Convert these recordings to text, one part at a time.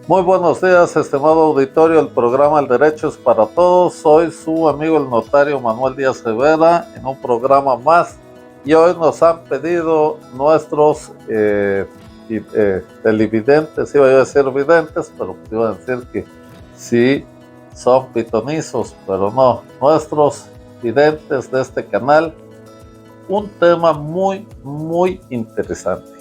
Muy buenos días, estimado auditorio del programa El Derecho es para Todos. Soy su amigo el notario Manuel Díaz Rivera en un programa más. Y hoy nos han pedido nuestros televidentes, iba a decir videntes, pero iba a decir que sí son pitonizos, pero no, nuestros videntes de este canal, un tema muy interesante,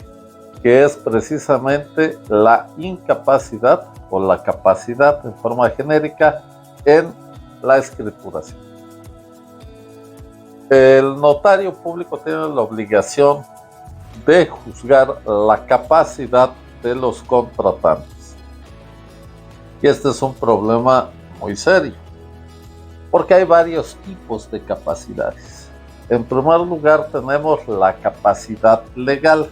que es precisamente la incapacidad o la capacidad en forma genérica en la escrituración. El notario público tiene la obligación de juzgar la capacidad de los contratantes. Y este es un problema muy serio, porque hay varios tipos de capacidades. En primer lugar, tenemos la capacidad legal.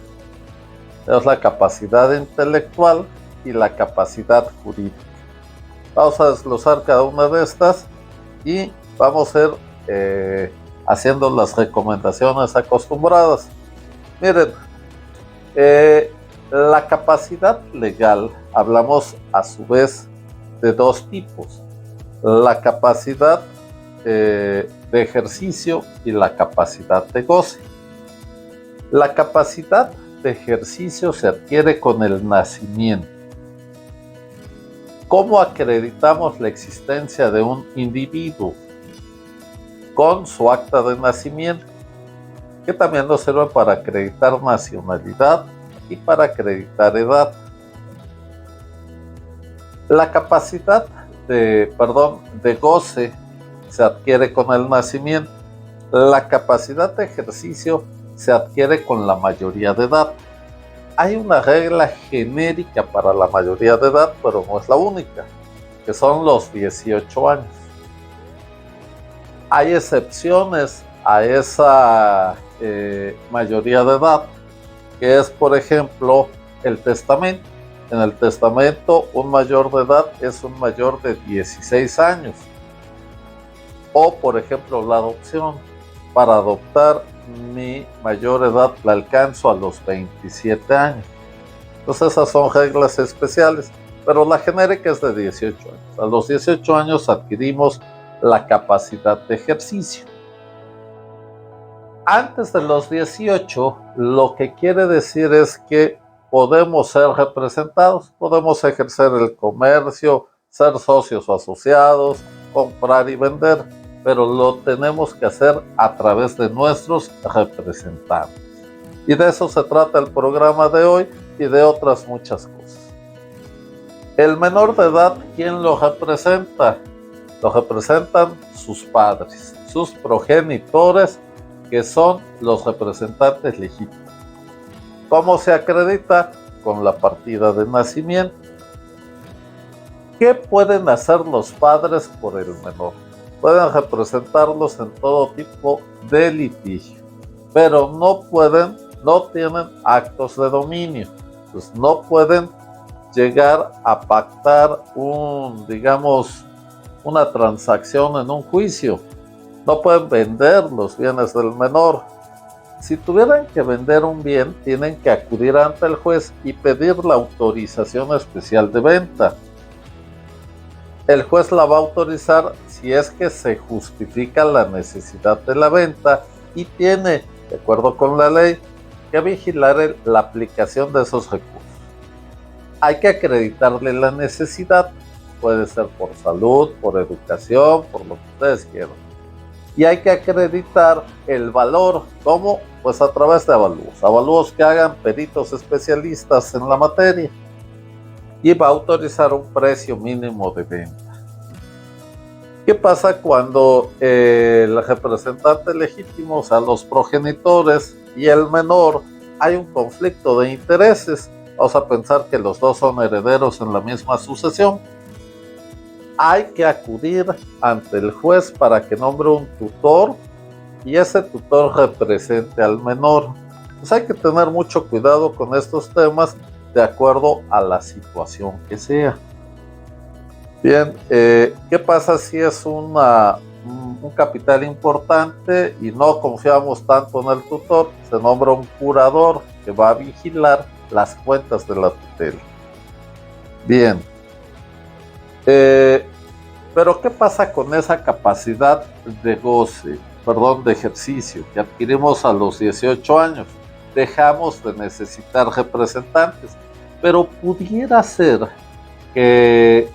Es la capacidad intelectual y la capacidad jurídica. Vamos a desglosar cada una de estas y vamos a ir haciendo las recomendaciones acostumbradas. Miren, la capacidad legal, hablamos a su vez de dos tipos: la capacidad de ejercicio y la capacidad de goce. La capacidad de ejercicio se adquiere con el nacimiento. ¿Cómo acreditamos la existencia de un individuo? Con su acta de nacimiento, que también nos sirve para acreditar nacionalidad y para acreditar edad. La capacidad de goce se adquiere con el nacimiento. La capacidad de ejercicio se adquiere con la mayoría de edad. Hay una regla genérica para la mayoría de edad, pero no es la única, que son los 18 años. Hay excepciones a esa mayoría de edad, que es, por ejemplo, el testamento. En el testamento, un mayor de edad es un mayor de 16 años. O, por ejemplo, la adopción. Para adoptar, mi mayor edad la alcanzo a los 27 años. Entonces esas son reglas especiales, pero la genérica es de 18 años. A los 18 años adquirimos la capacidad de ejercicio. Antes de los 18, lo que quiere decir es que podemos ser representados, podemos ejercer el comercio, ser socios o asociados, comprar y vender, pero lo tenemos que hacer a través de nuestros representantes. Y de eso se trata el programa de hoy y de otras muchas cosas. El menor de edad, ¿quién lo representa? Lo representan sus padres, sus progenitores, que son los representantes legítimos. ¿Cómo se acredita? Con la partida de nacimiento. ¿Qué pueden hacer los padres por el menor? Pueden representarlos en todo tipo de litigio, pero no tienen actos de dominio, pues no pueden llegar a pactar una transacción en un juicio, no pueden vender los bienes del menor. Si tuvieran que vender un bien, tienen que acudir ante el juez y pedir la autorización especial de venta. El juez la va a autorizar si es que se justifica la necesidad de la venta y tiene, de acuerdo con la ley, que vigilar la aplicación de esos recursos. Hay que acreditarle la necesidad, puede ser por salud, por educación, por lo que ustedes quieran. Y hay que acreditar el valor, ¿cómo? Pues a través de avalúos que hagan peritos especialistas en la materia. Y va a autorizar un precio mínimo de venta. ¿Qué pasa cuando el representante legítimo, o sea, los progenitores y el menor, hay un conflicto de intereses? Vamos a pensar que los dos son herederos en la misma sucesión. Hay que acudir ante el juez para que nombre un tutor y ese tutor represente al menor. Pues hay que tener mucho cuidado con estos temas de acuerdo a la situación que sea. Bien, ¿qué pasa si es un capital importante y no confiamos tanto en el tutor? Se nombra un curador que va a vigilar las cuentas de la tutela. Bien, Eh, pero ¿qué pasa con esa capacidad de goce, de ejercicio que adquirimos a los 18 años? Dejamos de necesitar representantes, pero pudiera ser que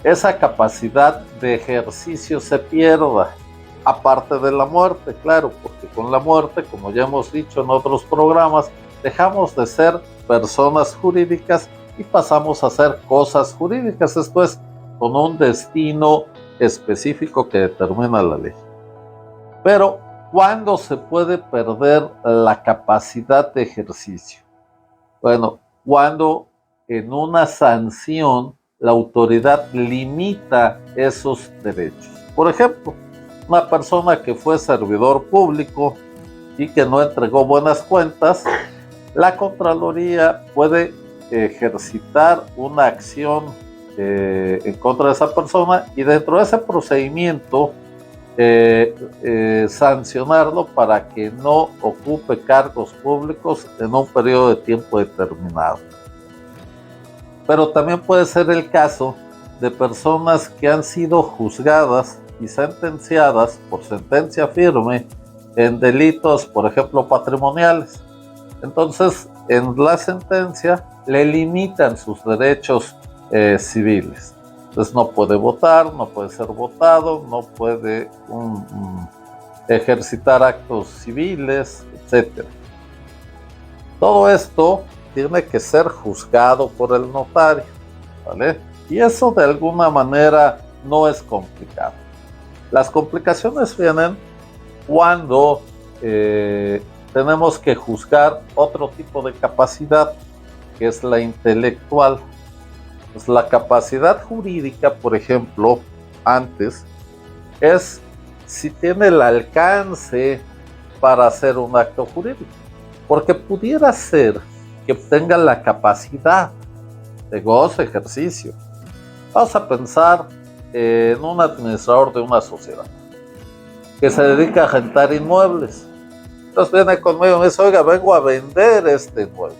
esa capacidad de ejercicio se pierda, aparte de la muerte, claro, porque con la muerte, como ya hemos dicho en otros programas, dejamos de ser personas jurídicas y pasamos a hacer cosas jurídicas, esto es, con un destino específico que determina la ley. Pero, ¿cuándo se puede perder la capacidad de ejercicio? Bueno, cuando en una sanción la autoridad limita esos derechos. Por ejemplo, una persona que fue servidor público y que no entregó buenas cuentas, la Contraloría puede ejercitar una acción en contra de esa persona y dentro de ese procedimiento sancionarlo para que no ocupe cargos públicos en un periodo de tiempo determinado. Pero también puede ser el caso de personas que han sido juzgadas y sentenciadas por sentencia firme en delitos, por ejemplo, patrimoniales. Entonces, en la sentencia le limitan sus derechos civiles. Entonces no puede votar, no puede ser votado, no puede ejercitar actos civiles, etc. Todo esto tiene que ser juzgado por el notario, ¿vale? Y eso de alguna manera no es complicado. Las complicaciones vienen cuando tenemos que juzgar otro tipo de capacidad, que es la intelectual. Pues la capacidad jurídica, por ejemplo, antes, es si tiene el alcance para hacer un acto jurídico. Porque pudiera ser que tenga la capacidad de goce, ejercicio. Vamos a pensar en un administrador de una sociedad que se dedica a rentar inmuebles. Entonces viene conmigo y me dice, oiga, vengo a vender este inmueble.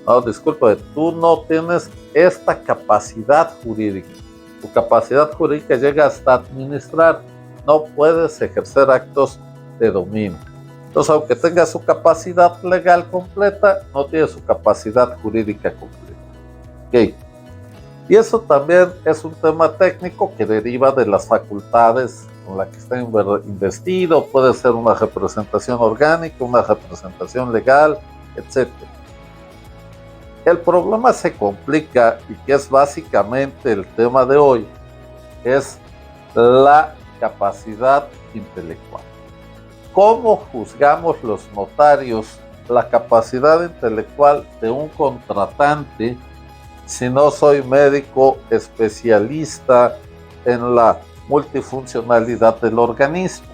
No, disculpe, tú no tienes esta capacidad jurídica. Tu capacidad jurídica llega hasta administrar. No puedes ejercer actos de dominio. Entonces, aunque tenga su capacidad legal completa, no tiene su capacidad jurídica completa. Okay. Y eso también es un tema técnico que deriva de las facultades con las que está investido. Puede ser una representación orgánica, una representación legal, etc. El problema se complica y que es básicamente el tema de hoy, es la capacidad intelectual. ¿Cómo juzgamos los notarios la capacidad intelectual de un contratante si no soy médico especialista en la multifuncionalidad del organismo?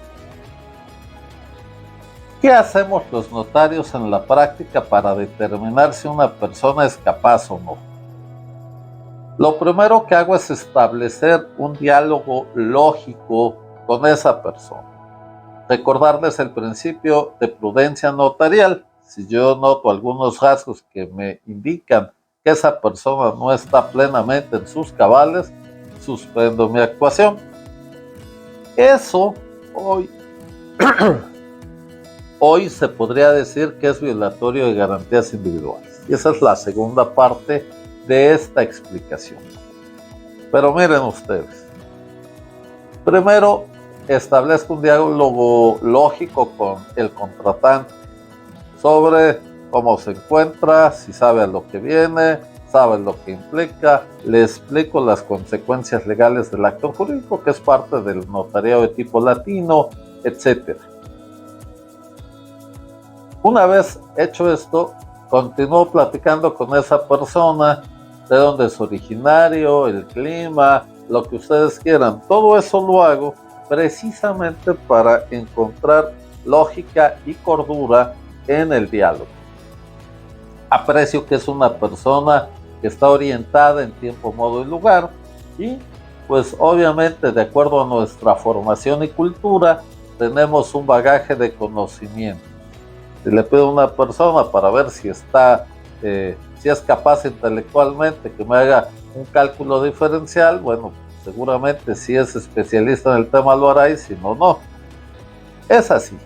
¿Qué hacemos los notarios en la práctica para determinar si una persona es capaz o no? Lo primero que hago es establecer un diálogo lógico con esa persona. Recordarles el principio de prudencia notarial. Si yo noto algunos rasgos que me indican que esa persona no está plenamente en sus cabales, suspendo mi actuación. Eso hoy se podría decir que es violatorio de garantías individuales. Y esa es la segunda parte de esta explicación. Pero miren ustedes. Primero, establezco un diálogo lógico con el contratante sobre cómo se encuentra, si sabe a lo que viene, sabe lo que implica, le explico las consecuencias legales del acto jurídico, que es parte del notariado de tipo latino, etc. Una vez hecho esto, continúo platicando con esa persona, de dónde es originario, el clima, lo que ustedes quieran. Todo eso lo hago precisamente para encontrar lógica y cordura en el diálogo. Aprecio que es una persona que está orientada en tiempo, modo y lugar, y pues obviamente de acuerdo a nuestra formación y cultura tenemos un bagaje de conocimiento. Si le pido a una persona para ver si está si es capaz intelectualmente que me haga un cálculo diferencial, bueno, seguramente si es especialista en el tema lo hará y si no, no. Es así.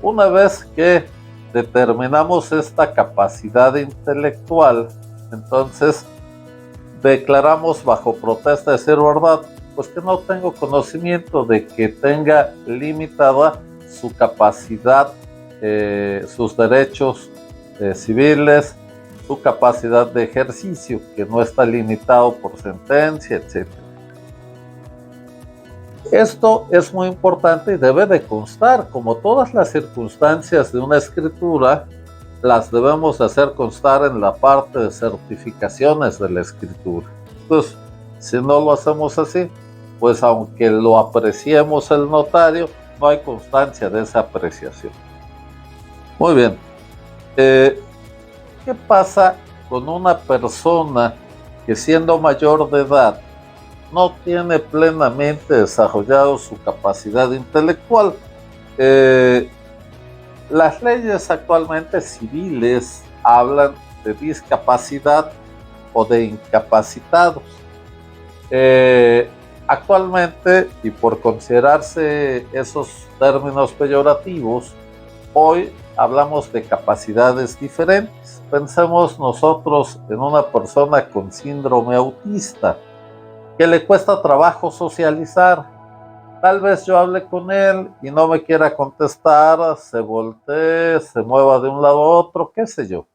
Una vez que determinamos esta capacidad intelectual, entonces declaramos bajo protesta de ser verdad, pues que no tengo conocimiento de que tenga limitada su capacidad, sus derechos civiles, su capacidad de ejercicio, que no está limitado por sentencia, etc. Esto es muy importante y debe de constar, como todas las circunstancias de una escritura, las debemos hacer constar en la parte de certificaciones de la escritura. Entonces, si no lo hacemos así, pues aunque lo apreciemos el notario, no hay constancia de esa apreciación. Muy bien. ¿Qué pasa con una persona que siendo mayor de edad no tiene plenamente desarrollado su capacidad intelectual? Las leyes actualmente civiles hablan de discapacidad o de incapacitados. Actualmente, y por considerarse esos términos peyorativos, hoy hablamos de capacidades diferentes. Pensemos nosotros en una persona con síndrome autista, que le cuesta trabajo socializar. Tal vez yo hable con él y no me quiera contestar, se voltee, se mueva de un lado a otro, qué sé yo.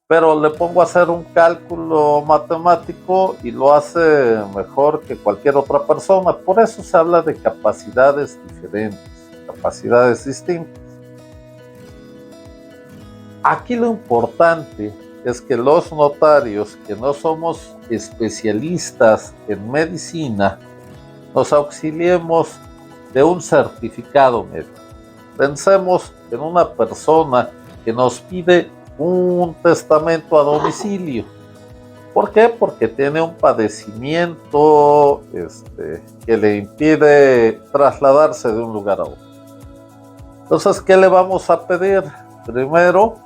Pero le pongo a hacer un cálculo matemático y lo hace mejor que cualquier otra persona. Por eso se habla de capacidades diferentes, capacidades distintas. Aquí lo importante es que los notarios, que no somos especialistas en medicina, nos auxiliemos de un certificado médico. Pensemos en una persona que nos pide un testamento a domicilio. ¿Por qué? Porque tiene un padecimiento que le impide trasladarse de un lugar a otro. Entonces, ¿qué le vamos a pedir? Primero,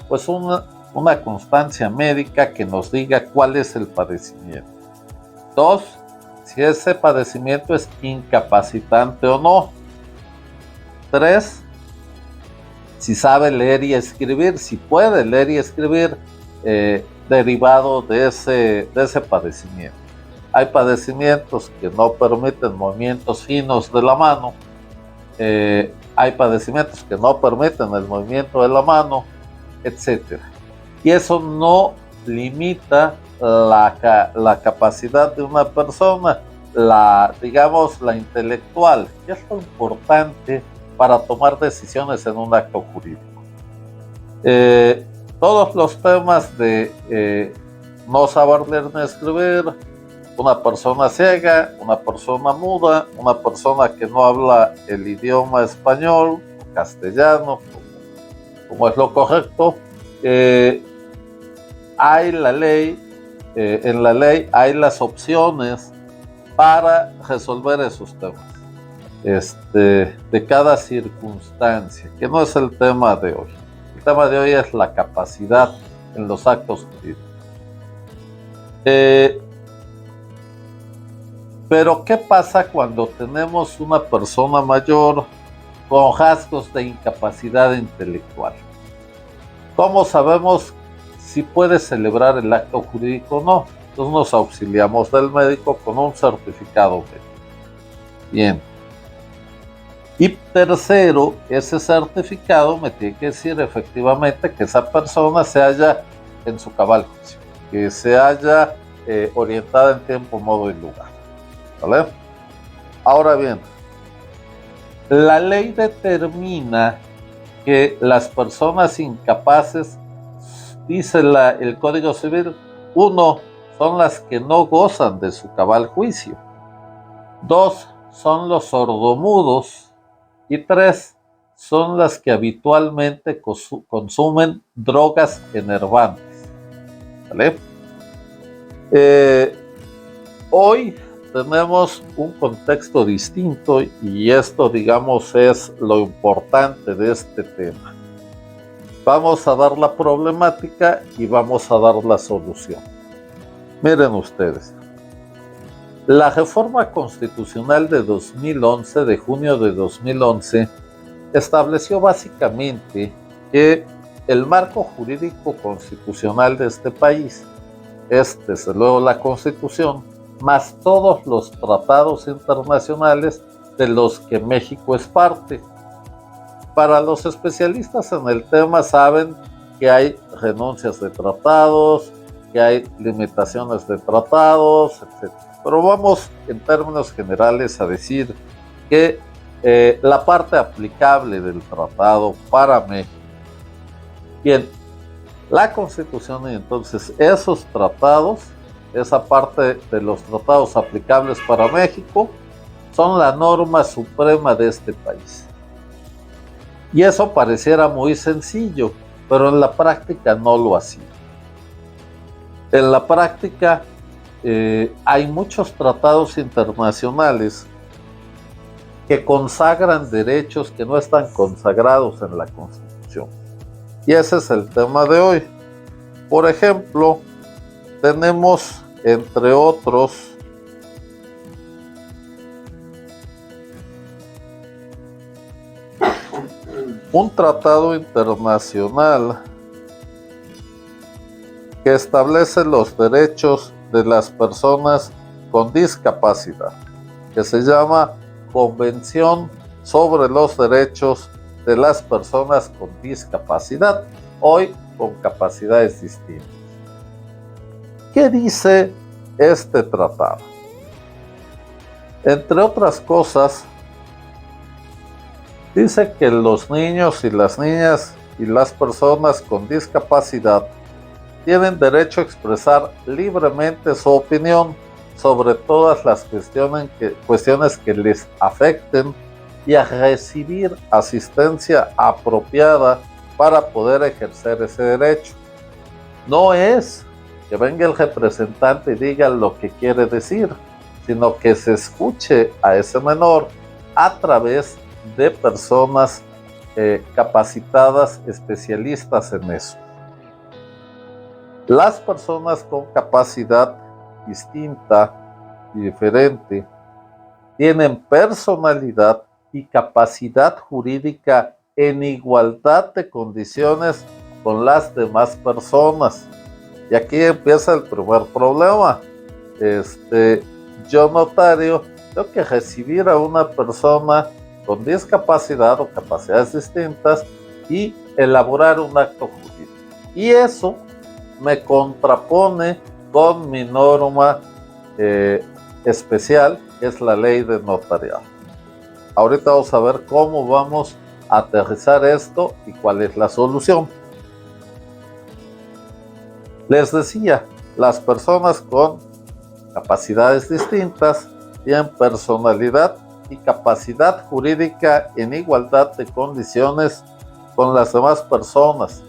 pues una constancia médica que nos diga cuál es el padecimiento. 2, si ese padecimiento es incapacitante o no. 3, si sabe leer y escribir, si puede leer y escribir derivado de ese padecimiento. Hay padecimientos que no permiten movimientos finos de la mano, hay padecimientos que no permiten el movimiento de la mano, etc. Y eso no limita la capacidad de una persona, la intelectual, que es lo importante para tomar decisiones en un acto jurídico. Todos los temas de no saber leer ni escribir, una persona ciega, una persona muda, una persona que no habla el idioma español o castellano, como es lo correcto, hay la ley, en la ley hay las opciones para resolver esos temas de cada circunstancia, que no es el tema de hoy. El tema de hoy es la capacidad en los actos jurídicos. Pero ¿qué pasa cuando tenemos una persona mayor con rasgos de incapacidad intelectual? ¿Cómo sabemos si puede celebrar el acto jurídico o no? Entonces nos auxiliamos del médico con un certificado médico. Bien. Y tercero, ese certificado me tiene que decir efectivamente que esa persona se halla en su cabal juicio, que se haya orientada en tiempo, modo y lugar. ¿Vale? Ahora bien, la ley determina que las personas incapaces, dice el Código Civil, 1, son las que no gozan de su cabal juicio. 2, son los sordomudos. Y 3, son las que habitualmente consumen drogas enervantes. ¿Vale? Hoy tenemos un contexto distinto y esto, digamos, es lo importante de este tema. Vamos a dar la problemática y vamos a dar la solución. Miren ustedes, la reforma constitucional de 2011, de junio de 2011, estableció básicamente que el marco jurídico constitucional de este país es, desde luego, la Constitución, más todos los tratados internacionales de los que México es parte. Para los especialistas en el tema saben que hay renuncias de tratados, que hay limitaciones de tratados, etc. Pero vamos en términos generales a decir que la parte aplicable del tratado para México, bien, la Constitución y entonces esos tratados, esa parte de los tratados aplicables para México, son la norma suprema de este país. Y eso pareciera muy sencillo, pero en la práctica no lo ha sido. En la práctica hay muchos tratados internacionales que consagran derechos que no están consagrados en la Constitución. Y ese es el tema de hoy. Por ejemplo, tenemos, entre otros, un tratado internacional que establece los derechos de las personas con discapacidad, que se llama Convención sobre los Derechos de las Personas con Discapacidad, hoy con capacidades distintas. ¿Qué dice este tratado? Entre otras cosas, dice que los niños y las niñas y las personas con discapacidad tienen derecho a expresar libremente su opinión sobre todas las cuestiones que les afecten y a recibir asistencia apropiada para poder ejercer ese derecho. No es que venga el representante y diga lo que quiere decir, sino que se escuche a ese menor a través de personas capacitadas, especialistas en eso. Las personas con capacidad distinta y diferente tienen personalidad y capacidad jurídica en igualdad de condiciones con las demás personas. Y aquí empieza el primer problema. Yo, notario, tengo que recibir a una persona con discapacidad o capacidades distintas y elaborar un acto jurídico. Y eso me contrapone con mi norma especial, que es la ley de notariado. Ahorita vamos a ver cómo vamos a aterrizar esto y cuál es la solución. Les decía, las personas con capacidades distintas tienen personalidad y capacidad jurídica en igualdad de condiciones con las demás personas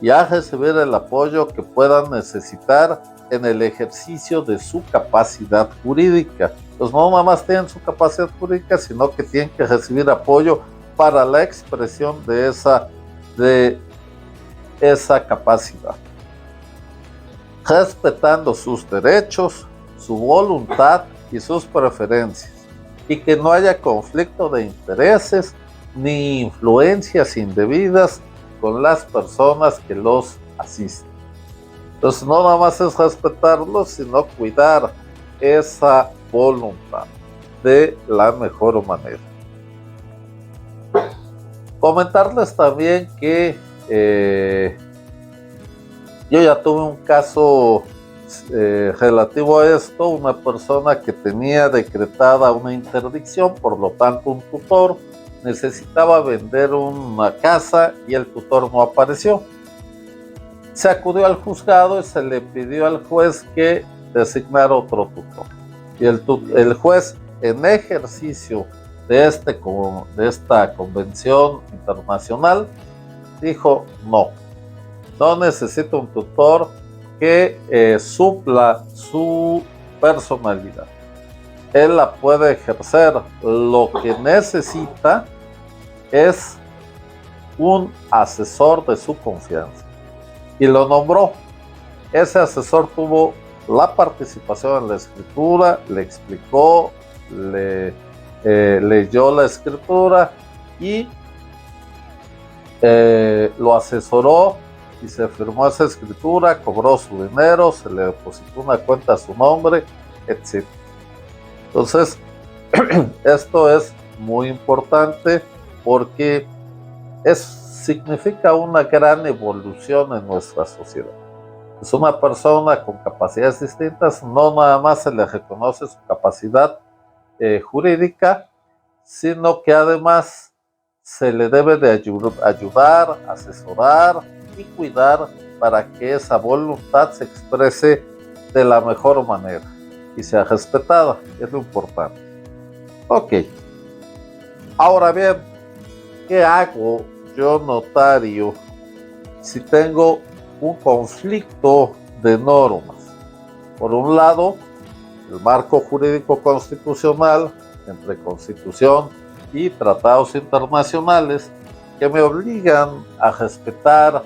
y a recibir el apoyo que puedan necesitar en el ejercicio de su capacidad jurídica. Pues no nada más tienen su capacidad jurídica, sino que tienen que recibir apoyo para la expresión de esa capacidad, respetando sus derechos, su voluntad y sus preferencias, y que no haya conflicto de intereses ni influencias indebidas con las personas que los asisten. Entonces no nada más es respetarlos, sino cuidar esa voluntad de la mejor manera. Comentarles también que yo ya tuve un caso relativo a esto, una persona que tenía decretada una interdicción, por lo tanto un tutor necesitaba vender una casa y el tutor no apareció. Se acudió al juzgado y se le pidió al juez que designara otro tutor. Y el juez, en ejercicio de esta convención internacional, dijo no necesito un tutor que supla su personalidad. Él la puede ejercer. Lo que necesita es un asesor de su confianza y lo nombró. Ese asesor tuvo la participación en la escritura, le explicó, leyó la escritura y lo asesoró y se firmó esa escritura, cobró su dinero, se le depositó una cuenta a su nombre, etc. Entonces, esto es muy importante porque significa una gran evolución en nuestra sociedad. Es una persona con capacidades distintas, no nada más se le reconoce su capacidad jurídica, sino que además se le debe de ayudar, asesorar y cuidar para que esa voluntad se exprese de la mejor manera y sea respetada, es lo importante. Ok, ahora bien, ¿qué hago yo, notario, si tengo un conflicto de normas? Por un lado, el marco jurídico constitucional entre Constitución y tratados internacionales que me obligan a respetar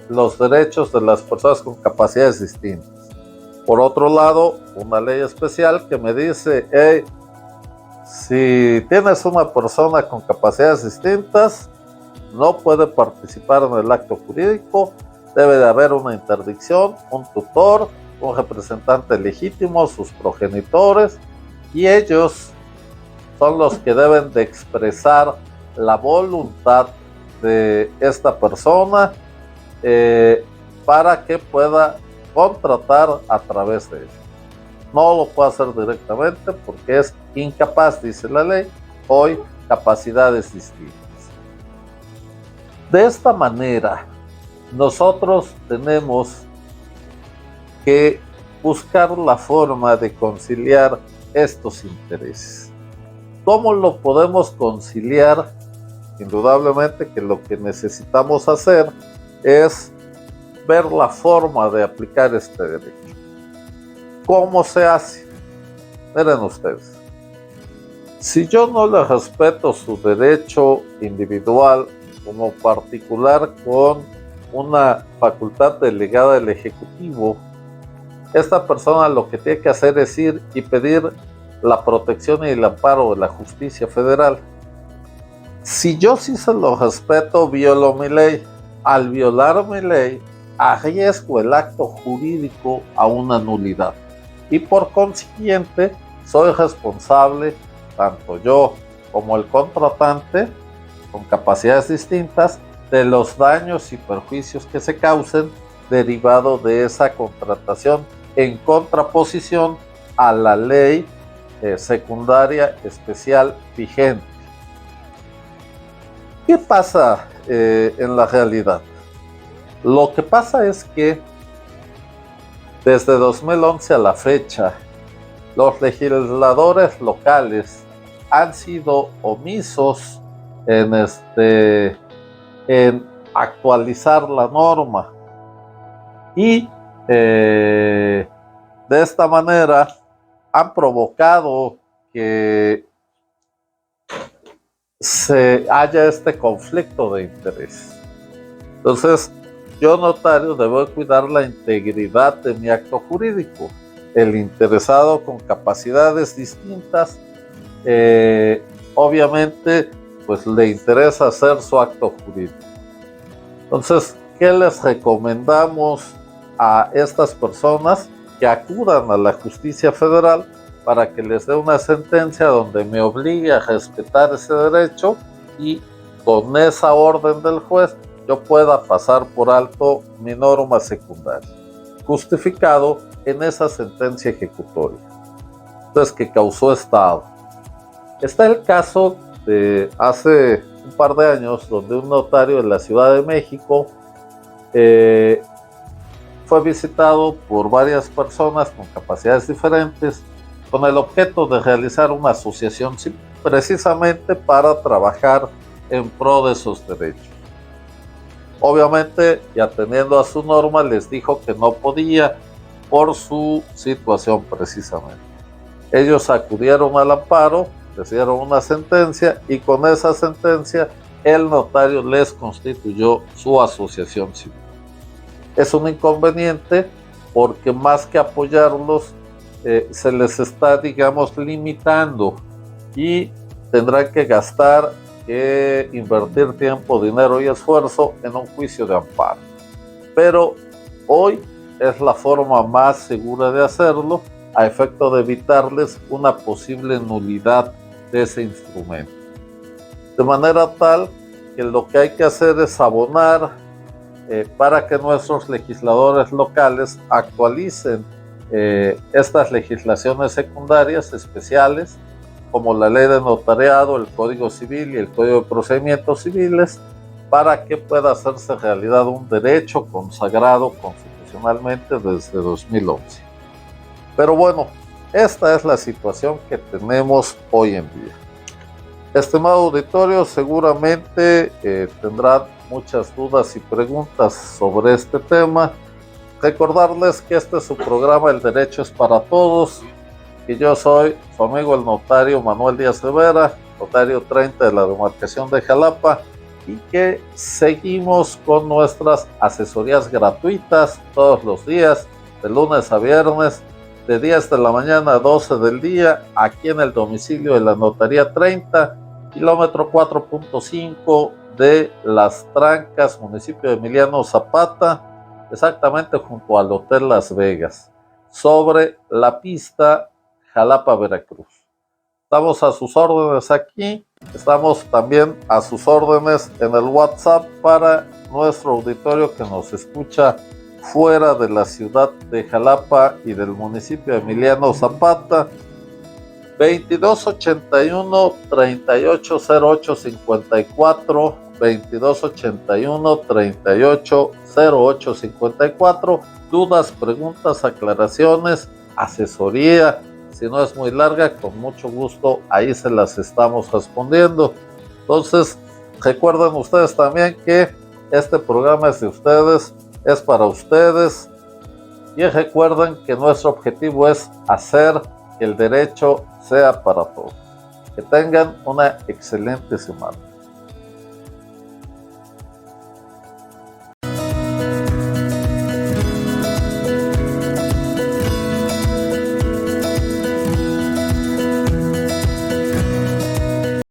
los derechos de las personas con capacidades distintas. Por otro lado, una ley especial que me dice, hey, si tienes una persona con capacidades distintas, no puede participar en el acto jurídico, debe de haber una interdicción, un tutor, un representante legítimo, sus progenitores, y ellos son los que deben de expresar la voluntad de esta persona para que pueda contratar a través de ellos. No lo puede hacer directamente porque es incapaz, dice la ley, hoy capacidades distintas. De esta manera, nosotros tenemos que buscar la forma de conciliar estos intereses. ¿Cómo lo podemos conciliar? Indudablemente que lo que necesitamos hacer es ver la forma de aplicar este derecho. ¿Cómo se hace? Miren ustedes, si yo no le respeto su derecho individual como particular con una facultad delegada del Ejecutivo, esta persona lo que tiene que hacer es ir y pedir la protección y el amparo de la justicia federal. Si yo sí se lo respeto, violo mi ley. Al violar mi ley, arriesgo el acto jurídico a una nulidad. Y por consiguiente, soy responsable, tanto yo como el contratante, con capacidades distintas, de los daños y perjuicios que se causen derivado de esa contratación en contraposición a la ley secundaria especial vigente. ¿Qué pasa en la realidad? Lo que pasa es que desde 2011 a la fecha, los legisladores locales han sido omisos en actualizar la norma y de esta manera han provocado que se haya este conflicto de interés. Entonces, yo, notario, debo cuidar la integridad de mi acto jurídico. El interesado con capacidades distintas, obviamente, pues le interesa hacer su acto jurídico. Entonces, ¿qué les recomendamos a estas personas? Que acudan a la justicia federal para que les dé una sentencia donde me obligue a respetar ese derecho y con esa orden del juez yo pueda pasar por alto mi norma secundaria, justificado en esa sentencia ejecutoria, entonces que causó estado. Está el caso de hace un par de años donde un notario de la Ciudad de México fue visitado por varias personas con capacidades diferentes con el objeto de realizar una asociación precisamente para trabajar en pro de sus derechos. Obviamente, y atendiendo a su norma, les dijo que no podía por su situación precisamente. Ellos acudieron al amparo, les dieron una sentencia y con esa sentencia el notario les constituyó su asociación civil. Es un inconveniente porque más que apoyarlos, se les está, digamos, limitando y tendrán que gastar, invertir tiempo, dinero y esfuerzo en un juicio de amparo. Pero hoy es la forma más segura de hacerlo, a efecto de evitarles una posible nulidad de ese instrumento. De manera tal que lo que hay que hacer es abonar para que nuestros legisladores locales actualicen estas legislaciones secundarias especiales, como la ley de notariado, el Código Civil y el Código de Procedimientos Civiles, para que pueda hacerse realidad un derecho consagrado constitucionalmente desde 2011. Pero bueno, esta es la situación que tenemos hoy en día. Estimado auditorio, seguramente tendrán muchas dudas y preguntas sobre este tema. Recordarles que este es su programa El Derecho es para Todos, y yo soy su amigo el notario Manuel Díaz de Vera, notario 30 de la demarcación de Jalapa, y que seguimos con nuestras asesorías gratuitas todos los días, de lunes a viernes, de 10 de la mañana a 12 del día, aquí en el domicilio de la Notaría 30, kilómetro 4.5 de Las Trancas, municipio de Emiliano Zapata, exactamente junto al Hotel Las Vegas, sobre la pista Jalapa-Veracruz. Estamos a sus órdenes aquí, estamos también a sus órdenes en el WhatsApp para nuestro auditorio que nos escucha fuera de la ciudad de Jalapa y del municipio de Emiliano Zapata, 2281 3808 54, 2281 3808 54. Dudas, preguntas, aclaraciones, asesoría, si no es muy larga, con mucho gusto ahí se las estamos respondiendo. Entonces, recuerden ustedes también que este programa es de ustedes, es para ustedes, y recuerden que nuestro objetivo es hacer que el derecho sea para todos. Que tengan una excelente semana.